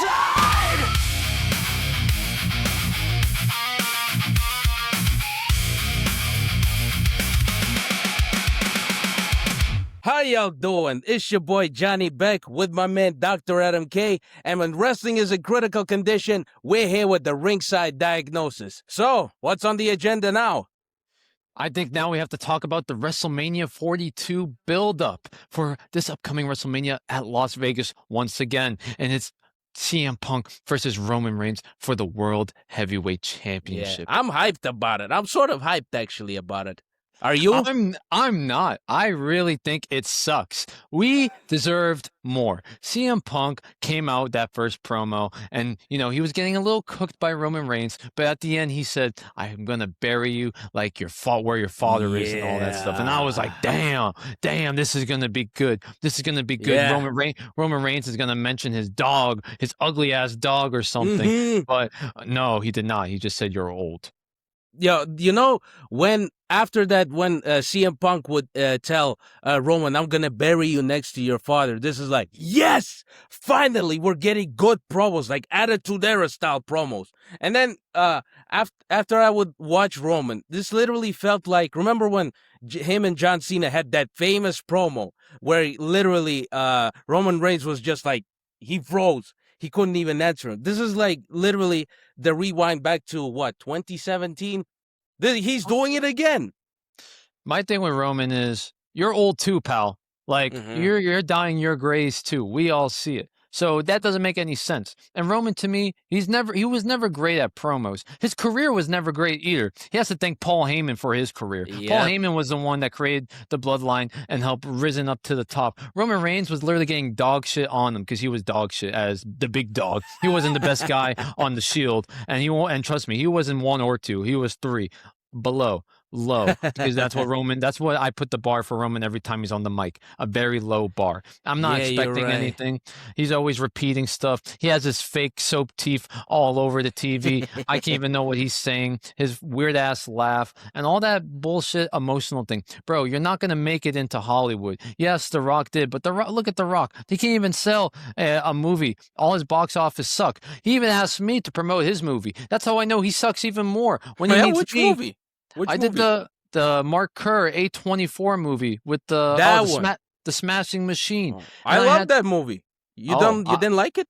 Ringside! How y'all doing? It's your boy Johnny Beck with my man Dr. Adam K. And when wrestling is a critical condition, we're here with the Ringside diagnosis. So, what's on the agenda now? I think now we have to talk about the WrestleMania 42 build-up for this upcoming WrestleMania at Las Vegas once again. And it's CM Punk versus Roman Reigns for the World Heavyweight Championship. Yeah, I'm hyped about it. I'm sort of hyped actually about it. Are you? I'm not. I really think it sucks. We deserved more. CM Punk came out that first promo and, he was getting a little cooked by Roman Reigns, but at the end he said, I'm going to bury you like where your father is and all that stuff. And I was like, damn, this is going to be good. This is going to be good. Yeah. Roman Reigns is going to mention his dog, his ugly ass dog or something. Mhm. But no, he did not. He just said, you're old. Yeah, when CM Punk would tell Roman, I'm going to bury you next to your father, this is like, yes, finally, we're getting good promos, like Attitude Era style promos. And then after I would watch Roman, this literally felt like, remember when him and John Cena had that famous promo where literally Roman Reigns was just like, he froze. He couldn't even answer him. This is like literally the rewind back to 2017? He's doing it again. My thing with Roman is you're old too, pal. Like you're dying your grays too. We all see it. So that doesn't make any sense. And Roman, to me, he was never great at promos. His career was never great either. He has to thank Paul Heyman for his career. Yep. Paul Heyman was the one that created the bloodline and helped risen up to the top. Roman Reigns was literally getting dog shit on him because he was dog shit as the big dog. He wasn't the best guy on the Shield. And trust me, he wasn't 1 or 2. He was 3 below. Low, because that's what I put the bar for Roman every time he's on the mic, a very low bar. I'm not expecting anything. He's always repeating stuff. He has his fake soap teeth all over the TV. I can't even know what he's saying. His weird ass laugh and all that bullshit emotional thing. Bro, you're not going to make it into Hollywood. Yes, The Rock did, but look at The Rock. He can't even sell a movie. All his box office suck. He even asked me to promote his movie. That's how I know he sucks even more. When he which movie? I did the Mark Kerr A24 movie with the Smashing Machine. Oh, I love that movie. You didn't like it?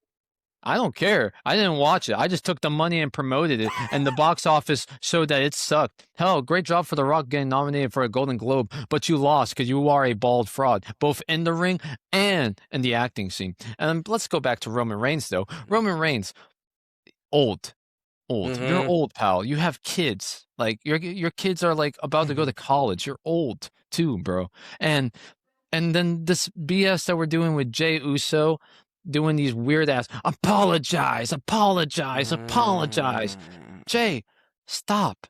I don't care. I didn't watch it. I just took the money and promoted it, and the box office showed that it sucked. Hell, great job for The Rock getting nominated for a Golden Globe, but you lost because you are a bald fraud, both in the ring and in the acting scene. And let's go back to Roman Reigns, though. Roman Reigns, old. You're old, pal. You have kids. Like your kids are like about to go to college. You're old too, bro. And then this BS that we're doing with Jey Uso, doing these weird ass apologize. Jey, stop.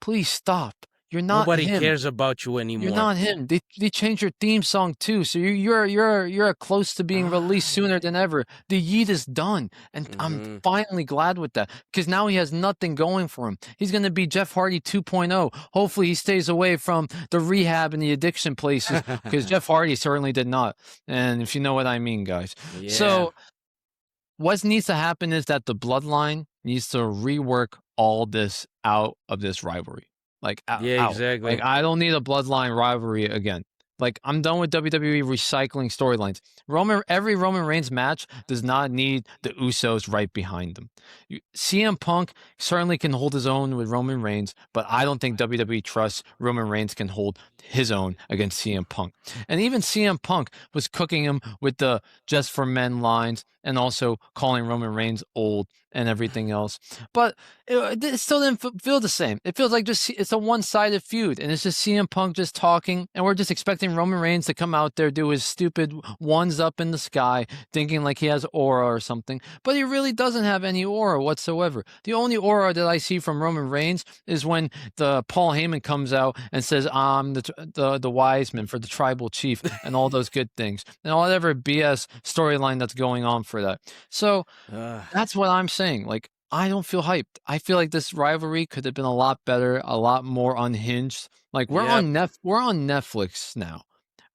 Please stop. You're not Nobody him. cares about you anymore. You're not him. They changed your theme song too, so you're close to being released sooner than ever. The Yeet is done, and I'm finally glad with that because now he has nothing going for him. He's gonna be Jeff Hardy 2.0. Hopefully, he stays away from the rehab and the addiction places because Jeff Hardy certainly did not. And if you know what I mean, guys. Yeah. So what needs to happen is that the bloodline needs to rework all this out of this rivalry. Exactly. Like, I don't need a bloodline rivalry again. Like, I'm done with WWE recycling storylines. Every Roman Reigns match does not need the Usos right behind them. CM Punk certainly can hold his own with Roman Reigns, but I don't think WWE trusts Roman Reigns can hold his own against CM Punk. And even CM Punk was cooking him with the just for men lines and also calling Roman Reigns old and everything else. But it still didn't feel the same. It feels like it's a one-sided feud, and it's just CM Punk just talking, and we're just expecting Roman Reigns to come out there, do his stupid ones up in the sky, thinking like he has aura or something. But he really doesn't have any aura whatsoever. The only aura that I see from Roman Reigns is when the Paul Heyman comes out and says, I'm the wise man for the tribal chief and all those good things and whatever BS storyline that's going on for that. So that's what I'm saying. Like, I don't feel hyped. I feel like this rivalry could have been a lot better, a lot more unhinged. Like, we're on Netflix now.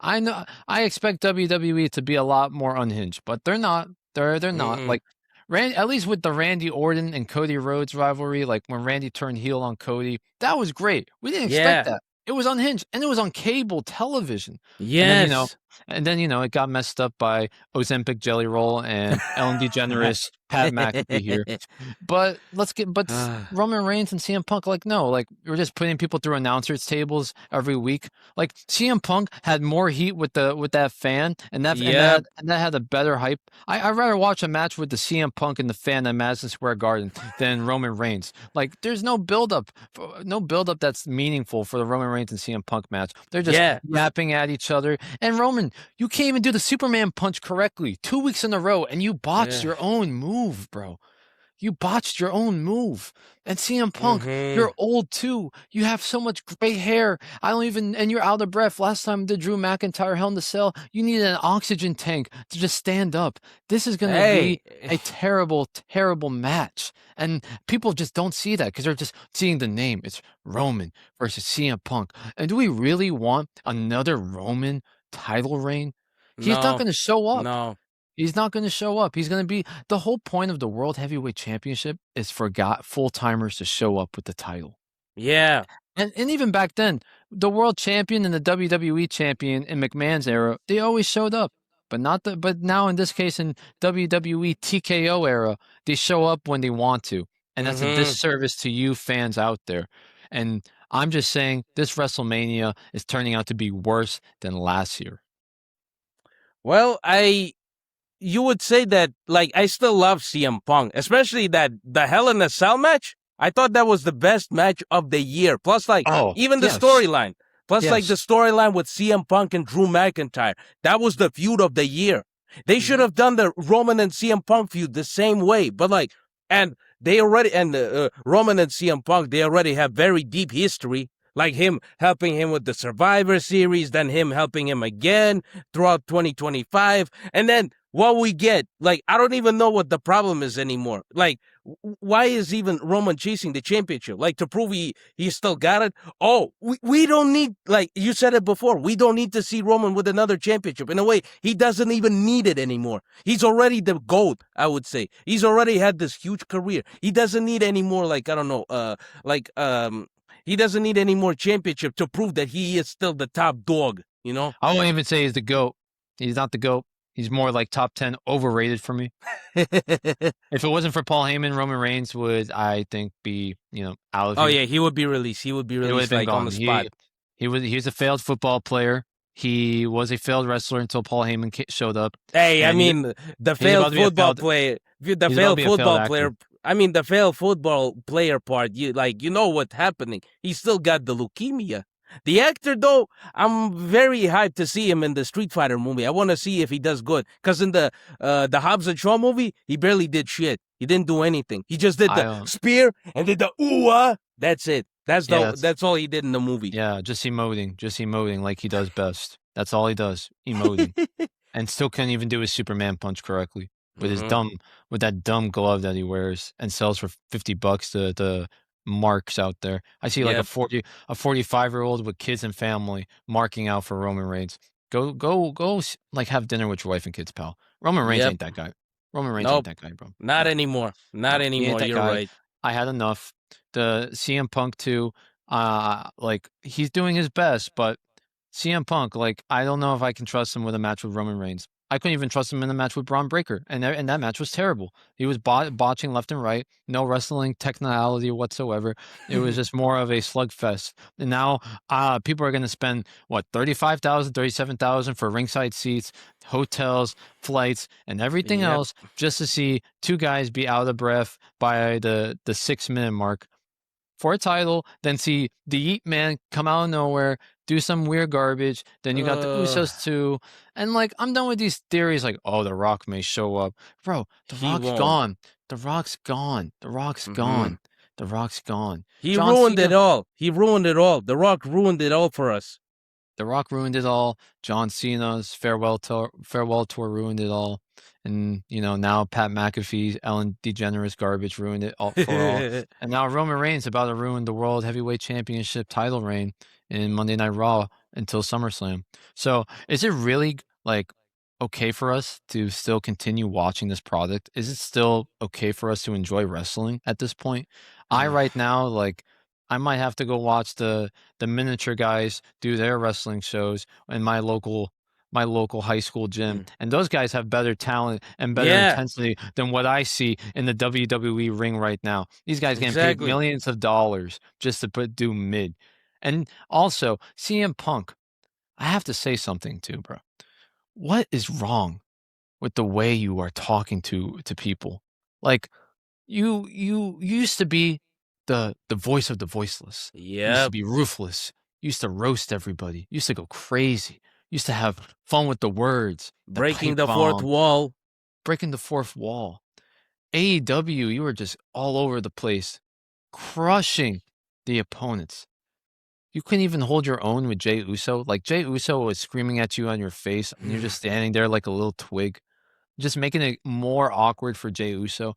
I know I expect WWE to be a lot more unhinged, but they're not. They're not. Like, At least with the Randy Orton and Cody Rhodes rivalry, like when Randy turned heel on Cody, that was great. We didn't expect Yeah. that. It was unhinged, and it was on cable television. And then Yes. it got messed up by Ozempic Jelly Roll and Ellen DeGeneres, Pat McAfee here. But Roman Reigns and CM Punk, like, no, like, we're just putting people through announcers tables every week. Like, CM Punk had more heat with that fan, and Yep. that had a better hype. I'd rather watch a match with the CM Punk and the fan at Madison Square Garden than Roman Reigns. Like, there's no buildup that's meaningful for the Roman Reigns and CM Punk match. They're just Yeah. yapping at each other. And Roman, you can't even do the Superman punch correctly 2 weeks in a row, and you botched Yeah. your own move, bro. You botched your own move. And CM Punk, Mhm. you're old too. You have so much gray hair. And you're out of breath. Last time the Drew McIntyre Hell in the Cell, you needed an oxygen tank to just stand up. This is going to Hey. be a terrible, terrible match. And people just don't see that because they're just seeing the name. It's Roman versus CM Punk. And do we really want another Roman title reign? He's not No. going to show up. No. He's not going to show up. He's going to be the whole point of the World Heavyweight Championship is for full timers to show up with the title. Yeah. And even back then, the world champion and the WWE champion in McMahon's era, they always showed up. But now in this case in WWE TKO era, they show up when they want to. And that's a Mhm. disservice to you fans out there. And I'm just saying this WrestleMania is turning out to be worse than last year. Well, you would say that, like, I still love CM Punk, especially that the Hell in a Cell match. I thought that was the best match of the year. Plus, like, even the yes. storyline. Plus, like, Yes. the storyline with CM Punk and Drew McIntyre. That was the feud of the year. They should have done the Roman and CM Punk feud the same way. But, like, and Roman and CM Punk, they already have very deep history. Like him helping him with the Survivor Series, then him helping him again throughout 2025. And then what we get, like, I don't even know what the problem is anymore. Like, why is even Roman chasing the championship? Like, to prove he still got it? Oh, we don't need, like you said it before, we don't need to see Roman with another championship. In a way, he doesn't even need it anymore. He's already the GOAT, I would say. He's already had this huge career. He doesn't need any more, like, I don't know, he doesn't need any more championship to prove that he is still the top dog, you know? I won't even say he's the GOAT. He's not the GOAT. He's more like top 10 overrated for me. If it wasn't for Paul Heyman, Roman Reigns would, I think, be, out of here. Oh, yeah, he would be released. He would be released, like, on the spot. He was a failed football player. He was a failed wrestler until Paul Heyman showed up. Hey, I mean, the failed football player, the failed football player, I mean, the failed football player part, you know what's happening. He still got the leukemia. The actor, though, I'm very hyped to see him in the Street Fighter movie. I want to see if he does good. Because in the Hobbs and Shaw movie, he barely did shit. He didn't do anything. He just did the spear and did the ooh-ah. That's it. That's all he did in the movie. Yeah, just emoting like he does best. That's all he does, emoting. And still can't even do his Superman punch correctly with with that dumb glove that he wears and sells for $50 to marks out there. I see like a 45-year-old with kids and family marking out for Roman Reigns. Go like have dinner with your wife and kids, pal. Roman Reigns ain't that guy. Roman Reigns ain't that guy, bro. Not anymore. Not anymore. You're right. I had enough. The CM Punk too, like he's doing his best, but CM Punk, like, I don't know if I can trust him with a match with Roman Reigns. I couldn't even trust him in a match with Braun Breaker, and that match was terrible. He was botching left and right, no wrestling technicality whatsoever. It was just more of a slugfest. And now people are going to spend, what, $35,000, $37,000 for ringside seats, hotels, flights, and everything else just to see two guys be out of breath by the 6-minute mark for a title, then see the Yeet Man come out of nowhere, do some weird garbage. Then you got the Usos too. And, like, I'm done with these theories like, oh, The Rock may show up. Bro, The Rock's gone. The Rock's gone. The Rock's gone. The Rock's gone. He ruined it all. He ruined it all. The Rock ruined it all for us. The Rock ruined it all. John Cena's farewell tour ruined it all. And, now Pat McAfee's Ellen DeGeneres garbage ruined it all for all. And now Roman Reigns about to ruin the World Heavyweight Championship title reign in Monday Night Raw until SummerSlam. So is it really, like, okay for us to still continue watching this product? Is it still okay for us to enjoy wrestling at this point? I right now, like, I might have to go watch the miniature guys do their wrestling shows in my local high school gym, and those guys have better talent and better Yeah, intensity than what I see in the WWE ring right now. These guys getting paid exactly. millions of dollars just to do mid. And also, CM Punk, I have to say something too, bro. What is wrong with the way you are talking to people? Like, you used to be the voice of the voiceless. You used to Yep. be ruthless. You used to roast everybody. You used to go crazy. You used to have fun with the words, the Breaking pipe the fourth bomb, wall. breaking the fourth wall. AEW, you were just all over the place, crushing the opponents. You couldn't even hold your own with Jey Uso. Like, Jey Uso was screaming at you on your face, and you're just standing there like a little twig, just making it more awkward for Jey Uso.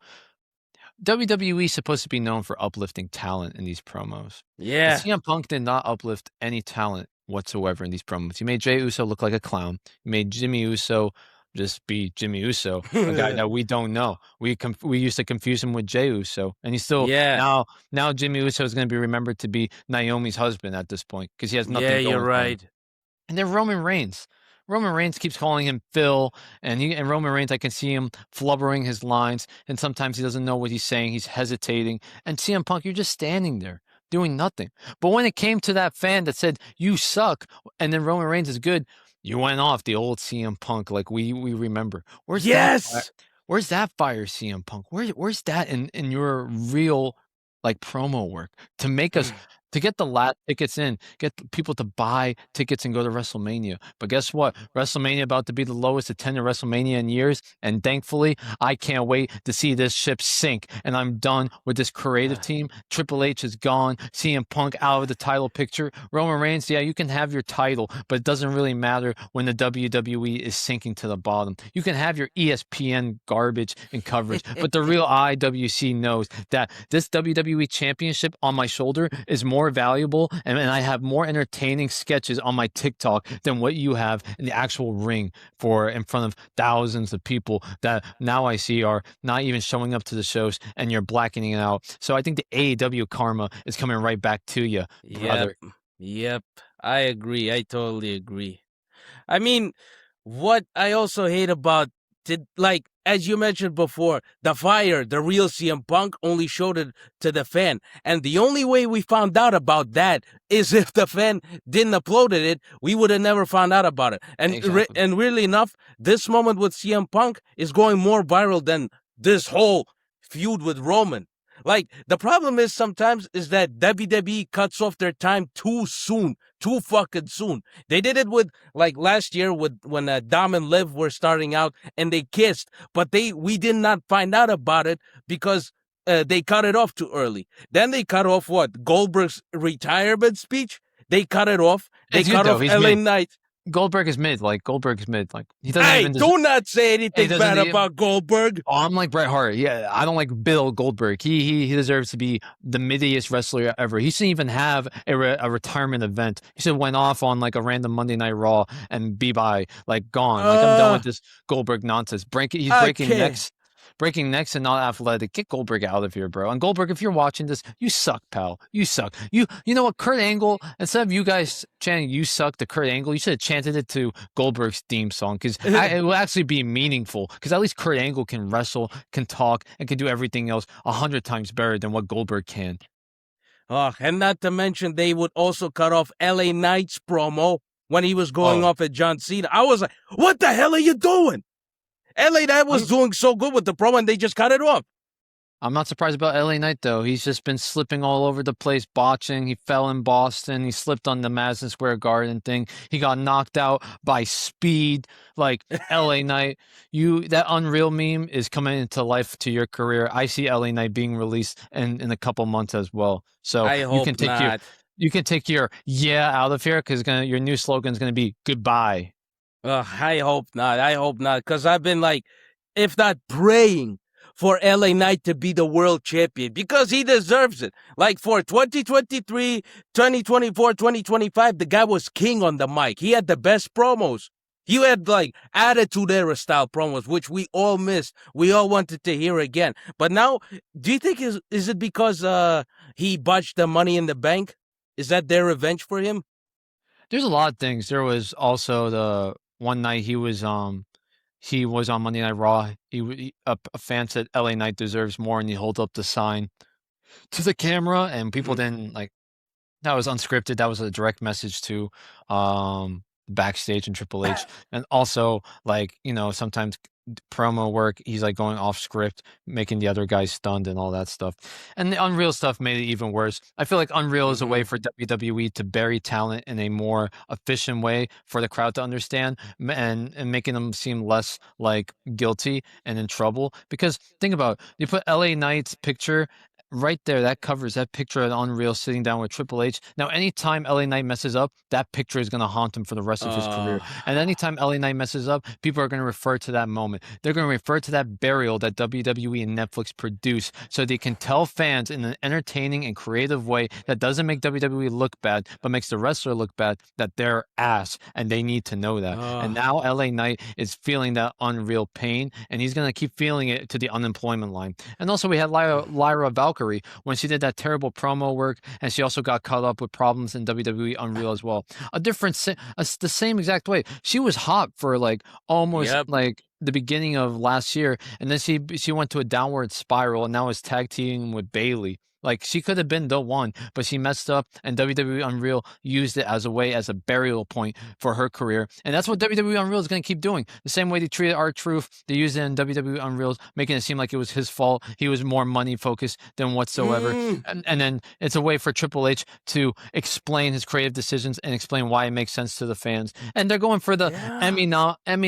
WWE is supposed to be known for uplifting talent in these promos. But Yeah. CM Punk did not uplift any talent whatsoever in these promos. He made Jey Uso look like a clown. He made Jimmy Uso just be Jimmy Uso, a guy that we don't know. We used to confuse him with Jey Uso, and he's still Yeah. now Jimmy Uso is going to be remembered to be Naomi's husband at this point because he has Yeah, nothing you're going for him. right. And then Roman Reigns. Roman Reigns keeps calling him Phil, and Roman Reigns, I can see him flubbering his lines, and sometimes he doesn't know what he's saying. He's hesitating. And CM Punk, you're just standing there doing nothing. But when it came to that fan that said you suck, and then Roman Reigns is good, you went off the old CM Punk like we remember. Where's that? Yes. Where's that fire, CM Punk? Where's that in your real like promo work to make us to get the lat tickets in, get people to buy tickets and go to WrestleMania. But guess what? WrestleMania about to be the lowest attended WrestleMania in years, and thankfully, I can't wait to see this ship sink. And I'm done with this creative team. Triple H is gone. CM Punk out of the title picture. Roman Reigns, yeah, you can have your title, but it doesn't really matter when the WWE is sinking to the bottom. You can have your ESPN garbage and coverage, but the real IWC knows that this WWE Championship on my shoulder is more valuable, and I have more entertaining sketches on my TikTok than what you have in the actual ring in front of thousands of people that now I see are not even showing up to the shows, and you're blackening it out. So I think the AEW karma is coming right back to you, Yep. brother. Yep. I agree. I totally agree. I mean, what I also hate about like as you mentioned before, the fire, the real CM Punk only showed it to the fan, and the only way we found out about that is if the fan didn't uploaded it. We would have never found out about it. And Exactly. and weirdly enough, this moment with CM Punk is going more viral than this whole feud with Roman. Like the problem is sometimes is that WWE cuts off their time too soon, too fucking soon. They did it with like last year with when Dom and Liv were starting out and they kissed, but we did not find out about it because they cut it off too early. Then they cut off what Goldberg's retirement speech. They cut it off. They It's good cut though. off He's LA mid. Knight. Goldberg is mid. Like Goldberg is mid. Like he doesn't Hey, even. do not say He anything doesn't. bad about Goldberg. Oh, I'm like Bret Hart. Yeah, I don't like Bill Goldberg. He deserves to be the middiest wrestler ever. He shouldn't even have a retirement event. He should have went off on like a random Monday Night Raw and be by like gone. Like I'm done Uh, with this Goldberg nonsense. He's okay. breaking necks and not athletic. Get Goldberg out of here, bro. And Goldberg, if you're watching this, you suck, pal. You suck. You know what? Kurt Angle, instead of you guys chanting "You suck" to Kurt Angle, you should have chanted it to Goldberg's theme song because it will actually be meaningful. Because at least Kurt Angle can wrestle, can talk, and can do everything else 100 times better than what Goldberg can. Oh, and not to mention they would also cut off LA Knight's promo when he was going Oh, off at John Cena. I was like, what the hell are you doing? LA Knight was I'm, doing so good with the promo and they just cut it off. I'm not surprised about LA Knight though. He's just been slipping all over the place, botching. He fell in Boston. He slipped on the Madison Square Garden thing. He got knocked out by speed. Like LA Knight, that Unreal meme is coming into life to your career. I see LA Knight being released in a couple months as well. So I hope not. you can take your yeah out of here because your new slogan is gonna be goodbye. I hope not. I hope not. Because I've been like, if not praying for LA Knight to be the world champion because he deserves it. Like for 2023, 2024, 2025, the guy was king on the mic. He had the best promos. You had like Attitude Era style promos, which we all missed. We all wanted to hear again. But now, do you think is it because he botched the Money in the Bank? Is that their revenge for him? There's a lot of things. There was also the one night he was on Monday Night Raw. A fan said LA Knight deserves more, and he holds up the sign to the camera, and people didn't like. That was unscripted. That was a direct message to backstage and Triple H, and also like sometimes promo work. He's like going off script, making the other guys stunned and all that stuff. And the Unreal stuff made it even worse. I feel like Unreal is a way for WWE to bury talent in a more efficient way for the crowd to understand, and making them seem less like guilty and in trouble. Because think about it, you put LA Knight's picture right there, that covers that picture of Unreal sitting down with Triple H. Now, anytime LA Knight messes up, that picture is going to haunt him for the rest of his career. And anytime LA Knight messes up, people are going to refer to that moment. They're going to refer to that burial that WWE and Netflix produce, so they can tell fans in an entertaining and creative way that doesn't make WWE look bad, but makes the wrestler look bad, that they're ass, and they need to know that. And now LA Knight is feeling that Unreal pain, and he's going to keep feeling it to the unemployment line. And also, we had Lyra Valkyrie when she did that terrible promo work, and she also got caught up with problems in WWE Unreal as well. The same exact way. She was hot for like almost like the beginning of last year, and then she went to a downward spiral, and now is tag teaming with Bayley. Like, she could have been the one, but she messed up, and WWE Unreal used it as a burial point for her career. And that's what WWE Unreal is going to keep doing. The same way they treated R-Truth, they used it in WWE Unreal, making it seem like it was his fault. He was more money focused than whatsoever. And then it's a way for Triple H to explain his creative decisions and explain why it makes sense to the fans. And they're going for the Emmy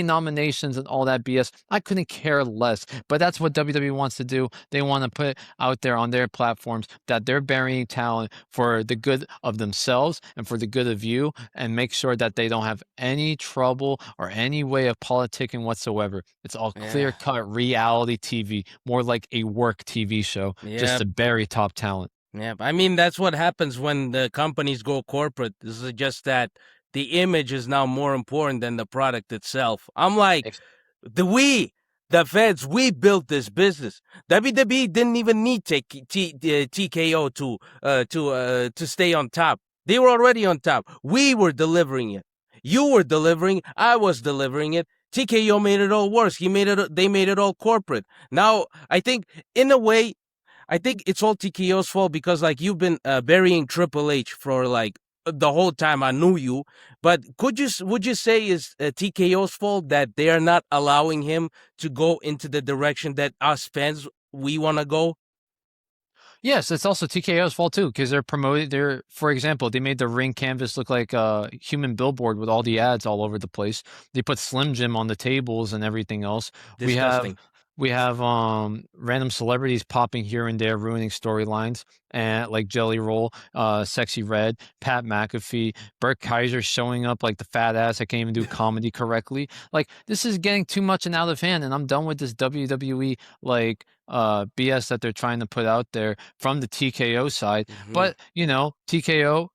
nominations and all that BS. I couldn't care less, but that's what WWE wants to do. They want to put out there on their platforms that they're burying talent for the good of themselves and for the good of you, and make sure that they don't have any trouble or any way of politicking whatsoever. It's all clear-cut reality TV, more like a work TV show, just to bury top talent. Yeah, I mean, that's what happens when the companies go corporate. This is just that the image is now more important than the product itself. I'm like, the feds, we built this business. WWE didn't even need TKO to stay on top. They were already on top. We were delivering it. You were delivering. I was delivering it. TKO made it all worse. They made it all corporate. Now, I think in a way, I think it's all TKO's fault, because like you've been burying Triple H for like the whole time I knew you. But would you say is TKO's fault that they are not allowing him to go into the direction that us fans we want to go? Yes, it's also TKO's fault too, because for example, they made the ring canvas look like a human billboard with all the ads all over the place. They put Slim Jim on the tables and everything else. Disgusting. We have random celebrities popping here and there, ruining storylines, and like Jelly Roll, Sexy Red, Pat McAfee, Burt Kaiser showing up like the fat ass that can't even do comedy correctly. Like, this is getting too much and out of hand, and I'm done with this WWE like BS that they're trying to put out there from the TKO side. But TKO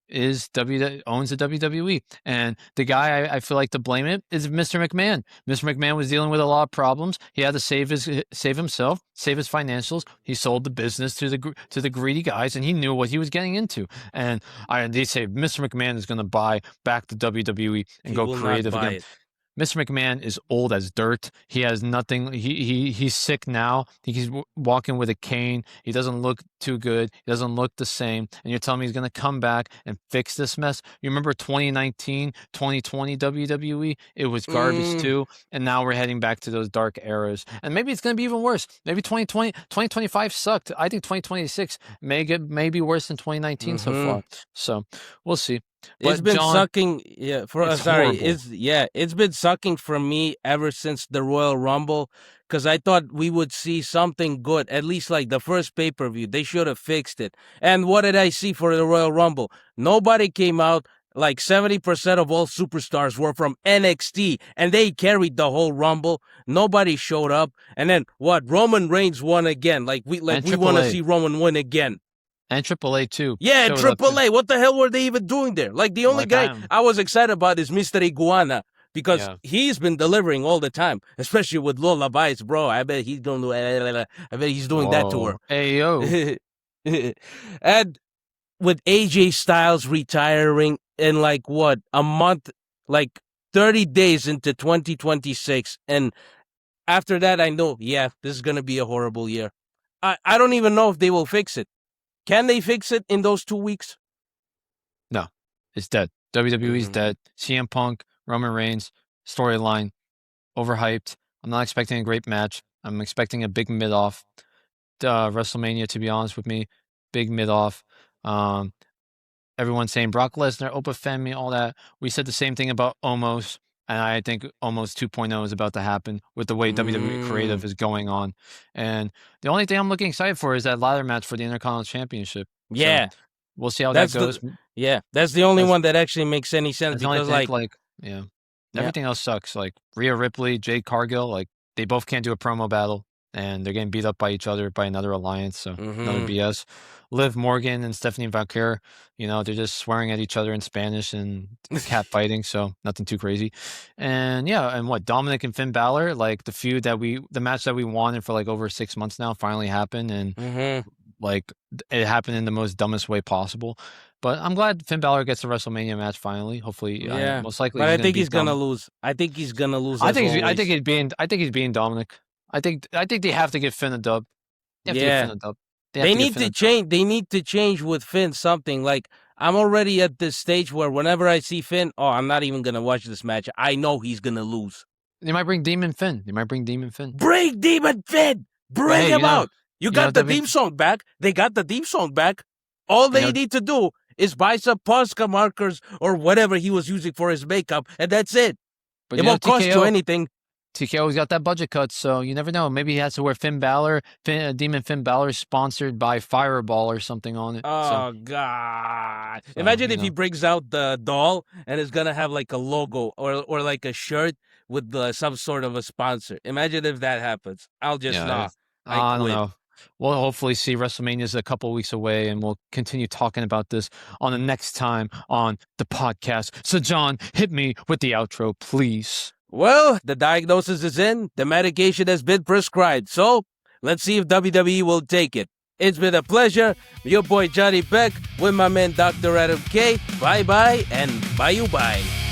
owns the WWE, and the guy I feel like to blame it is Mr. McMahon. Mr. McMahon was dealing with a lot of problems. He had to save himself, save his financials. He sold the business to the greedy guys, and he knew what he was getting into. And they say Mr. McMahon is going to buy back the WWE and go creative again. Mr. McMahon is old as dirt. He has nothing. He's sick now. He's walking with a cane. He doesn't look too good. He doesn't look the same. And you're telling me he's going to come back and fix this mess? You remember 2019, 2020 WWE? It was garbage too. And now we're heading back to those dark eras. And maybe it's going to be even worse. Maybe 2025 sucked. I think 2026 may be worse than 2019 so far. So we'll see. It's been sucking. Yeah, it's been sucking for me ever since the Royal Rumble, because I thought we would see something good. At least like the first pay-per-view, they should have fixed it. And what did I see for the Royal Rumble? Nobody came out. Like 70% of all superstars were from NXT, and they carried the whole Rumble. Nobody showed up. And then what? Roman Reigns won again. Like we want to see Roman win again. And AAA too. Yeah, AAA. What the hell were they even doing there? Like, the only guy I was excited about is Mr. Iguana. because Yeah. he's been delivering all the time, especially with lullabies, bro. I bet he's doing. I bet he's doing that to her. Whoa. Hey, yo. And with AJ Styles retiring in like what, a month, like 30 days into 2026, and after that, I know, yeah, this is gonna be a horrible year. I don't even know if they will fix it. Can they fix it in those 2 weeks? No, it's dead. WWE's Mhm. dead. CM Punk, Roman Reigns, storyline, overhyped. I'm not expecting a great match. I'm expecting a big mid-off. WrestleMania, to be honest with me, big mid-off. Everyone's saying Brock Lesnar, Opa Femi, all that. We said the same thing about Omos, and I think Omos 2.0 is about to happen with the way WWE Mm. creative is going on. And the only thing I'm looking excited for is that ladder match for the Intercontinental Championship. So Yeah, we'll see how that that's goes. the that's the only That's one that actually makes any sense that's the only because, thing. like, Yeah, yeah, everything else sucks. Like Rhea Ripley, Jade Cargill, like they both can't do a promo battle, and they're getting beat up by each other by another alliance. So another hmm BS. Liv Morgan and Stephanie Valkyrie, they're just swearing at each other in Spanish and cat fighting. So nothing too crazy. And yeah, and what Dominic and Finn Balor, like the match that we wanted for like over 6 months now, finally happened, and hmm like it happened in the most dumbest way possible. But I'm glad Finn Balor gets a WrestleMania match finally. Hopefully, yeah. most likely But he's I going to think he's beat gonna Dom. lose. I think he's gonna lose as I think always. he's being Dominic. I think they have to give Finn a dub. They have to give Yeah, Finn a dub. They have to give Finn a dub. They need to change with Finn something. Like, I'm already at this stage where whenever I see Finn, oh, I'm not even gonna watch this match. I know he's gonna lose. They might bring Demon Finn. They might bring Demon Finn. Bring Demon Finn. But Bring hey, him out. You you know got the W theme song back. They got the theme song back. All you they know need to do is buy some Posca markers or whatever he was using for his makeup, and that's it. but It won't cost you anything. TKO's got that budget cut, so you never know. Maybe he has to wear Demon Finn Balor sponsored by Fireball or something on it. Oh God! So Imagine if he brings out the doll and it's gonna have like a logo or like a shirt with some sort of a sponsor. Imagine if that happens. I'll just yeah. nah. I I don't quit. know. We'll hopefully see WrestleMania's a couple weeks away, and we'll continue talking about this on the next time on the podcast. So, John, hit me with the outro, please. Well, the diagnosis is in. The medication has been prescribed. So let's see if WWE will take it. It's been a pleasure. Your boy Johnny Beck with my man Dr. Adam K. Bye bye and bye you bye.